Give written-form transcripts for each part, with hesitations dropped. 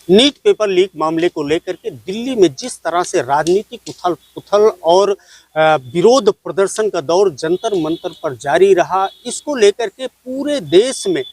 NEET paper leak मामले को लेकर के दिल्ली में जिस तरह से राजनीतिक उथल पुथल और विरोध प्रदर्शन का दौर जंतर मंतर पर जारी रहा, इसको लेकर के पूरे देश में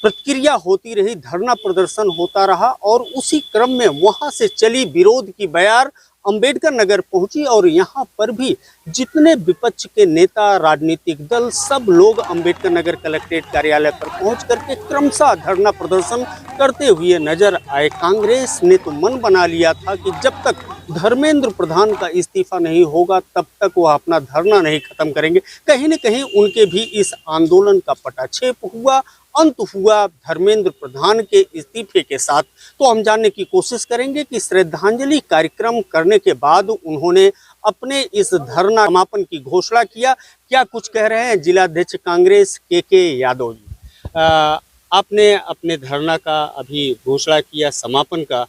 प्रतिक्रिया होती रही, धरना प्रदर्शन होता रहा और उसी क्रम में वहां से चली विरोध की बयार अंबेडकर नगर पहुंची और यहां पर भी जितने विपक्ष के नेता, राजनीतिक दल, सब लोग अंबेडकर नगर कलेक्ट्रेट कार्यालय पर पहुंच करके क्रमशः धरना प्रदर्शन करते हुए नजर आए। कांग्रेस ने तो मन बना लिया था कि जब तक धर्मेंद्र प्रधान का इस्तीफा नहीं होगा तब तक वह अपना धरना नहीं खत्म करेंगे। कहीं न कहीं उनके भी इस आंदोलन का पटाक्षेप हुआ, अंत हुआ धर्मेंद्र प्रधान के इस्तीफे के साथ। तो हम जानने की कोशिश करेंगे कि श्रद्धांजलि कार्यक्रम करने के बाद उन्होंने अपने इस धरना समापन की घोषणा किया। क्या कुछ कह रहे हैं जिलाध्यक्ष कांग्रेस के यादव जी। आपने अपने धरना का अभी घोषणा किया, समापन का।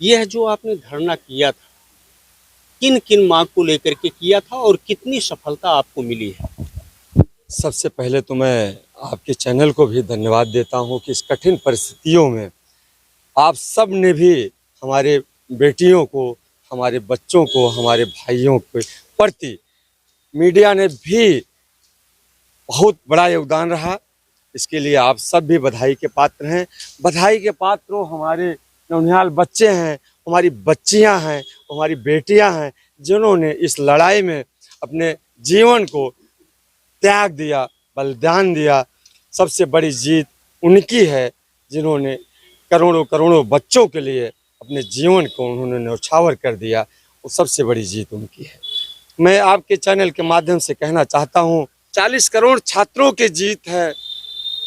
यह जो आपने धरना किया था, किन किन मांग को लेकर के किया था और कितनी सफलता आपको मिली है? सबसे पहले तो मैं आपके चैनल को भी धन्यवाद देता हूं कि इस कठिन परिस्थितियों में आप सब ने भी हमारे बेटियों को, हमारे बच्चों को, हमारे भाइयों के प्रति मीडिया ने भी बहुत बड़ा योगदान रहा। इसके लिए आप सब भी बधाई के पात्र हैं। बधाई के पात्र हमारे नौनिहाल बच्चे हैं, हमारी बच्चियां हैं, हमारी बेटियां हैं, जिन्होंने इस लड़ाई में अपने जीवन को त्याग दिया, बलिदान दिया। सबसे बड़ी जीत उनकी है जिन्होंने करोड़ों करोड़ों बच्चों के लिए अपने जीवन को उन्होंने न्यौछावर कर दिया। वो सबसे बड़ी जीत उनकी है। मैं आपके चैनल के माध्यम से कहना चाहता हूँ, 40 करोड़ छात्रों की जीत है।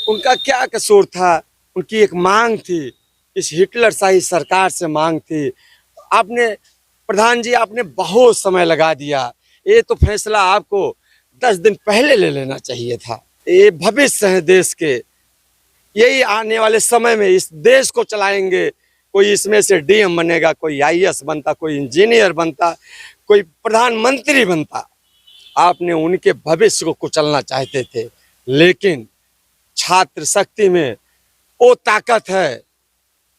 उनका क्या कसूर था? उनकी एक मांग थी, इस हिटलरशाही सरकार से मांग थी। आपने प्रधान जी, आपने बहुत समय लगा दिया। ये तो फैसला आपको 10 दिन पहले ले लेना चाहिए था। ये भविष्य है देश के, यही आने वाले समय में इस देश को चलाएंगे। कोई इसमें से डीएम बनेगा, कोई आईएएस बनता, कोई इंजीनियर बनता, कोई प्रधानमंत्री बनता। आपने उनके भविष्य को कुचलना चाहते थे, लेकिन छात्र शक्ति में वो ताकत है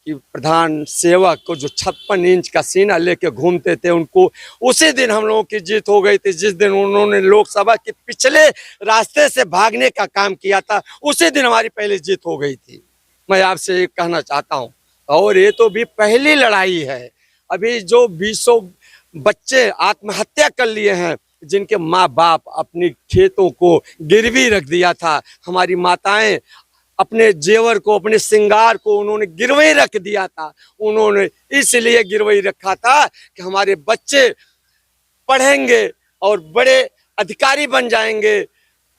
कि प्रधान सेवक को जो 56 इंच का सीना लेके घूमते थे, उनको उसी दिन हम लोगों की जीत हो गई थी। जिस दिन उन्होंने लोकसभा के पिछले रास्ते से भागने का काम किया था, उसी दिन हमारी पहली जीत हो गई थी। मैं आपसे ये कहना चाहता हूँ, और ये तो भी पहली लड़ाई है। अभी जो 20 बच्चे आत्महत्या कर लिए हैं, जिनके माँ बाप अपनी खेतों को गिरवी रख दिया था, हमारी माताएं अपने जेवर को, अपने श्रृंगार को उन्होंने गिरवी रख दिया था। उन्होंने इसलिए गिरवी रखा था कि हमारे बच्चे पढ़ेंगे और बड़े अधिकारी बन जाएंगे,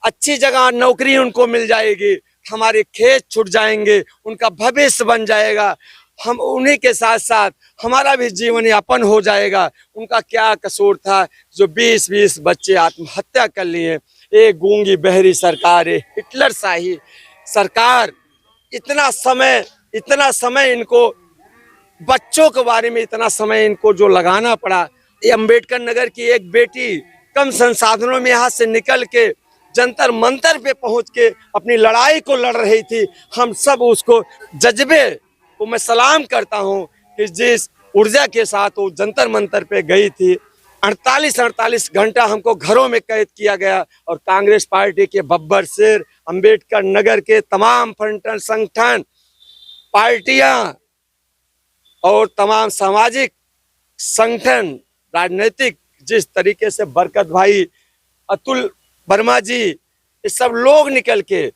अच्छी जगह नौकरी उनको मिल जाएगी, हमारे खेत छूट जाएंगे, उनका भविष्य बन जाएगा, हम उन्हीं के साथ साथ हमारा भी जीवन यापन हो जाएगा। उनका क्या कसूर था जो 20-20 बच्चे आत्महत्या कर लिए? एक गूंगी बहरी सरकार, हिटलरशाही सरकार। इतना समय इनको बच्चों के बारे में इतना समय इनको जो लगाना पड़ा। ये अंबेडकर नगर की एक बेटी कम संसाधनों में यहाँ से निकल के जंतर मंतर पे पहुंच के अपनी लड़ाई को लड़ रही थी। हम सब उसको जज्बे को मैं सलाम करता हूं कि जिस ऊर्जा के साथ वो जंतर मंतर पे गई थी। 48 घंटा हमको घरों में कैद किया गया और कांग्रेस पार्टी के बब्बर शेर, अंबेडकर नगर के तमाम फ्रंटल संगठन, पार्टियां और तमाम सामाजिक संगठन, राजनीतिक, जिस तरीके से बरकत भाई, अतुल वर्मा जी, ये सब लोग निकल के,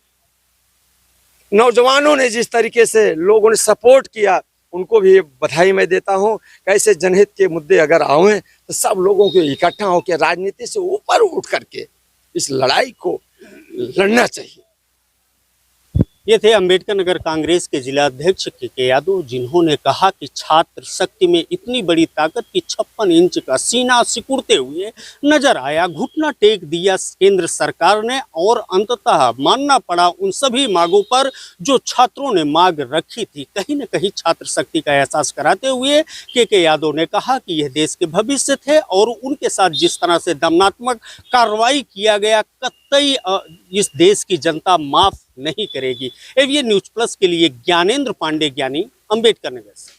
नौजवानों ने जिस तरीके से लोगों ने सपोर्ट किया, उनको भी बधाई मैं देता हूं। कैसे जनहित के मुद्दे अगर आए तो सब लोगों को इकट्ठा होकर राजनीति से ऊपर उठ करके इस लड़ाई को लड़ना चाहिए। ये थे अंबेडकर नगर कांग्रेस के जिलाध्यक्ष के यादव, जिन्होंने कहा कि छात्र शक्ति में इतनी बड़ी ताकत कि 56 इंच का सीना सिकुड़ते हुए नजर आया। घुटना टेक दिया केंद्र सरकार ने और अंततः मानना पड़ा उन सभी मांगों पर जो छात्रों ने मांग रखी थी। कहीं न कहीं छात्र शक्ति का एहसास कराते हुए के यादव ने कहा कि यह देश के भविष्य थे और उनके साथ जिस तरह से दमनात्मक कार्रवाई किया गया, कतई इस देश की जनता माफ नहीं करेगी। एवीएन न्यूज प्लस के लिए ज्ञानेंद्र पांडे, ज्ञानी, अंबेडकर नगर से।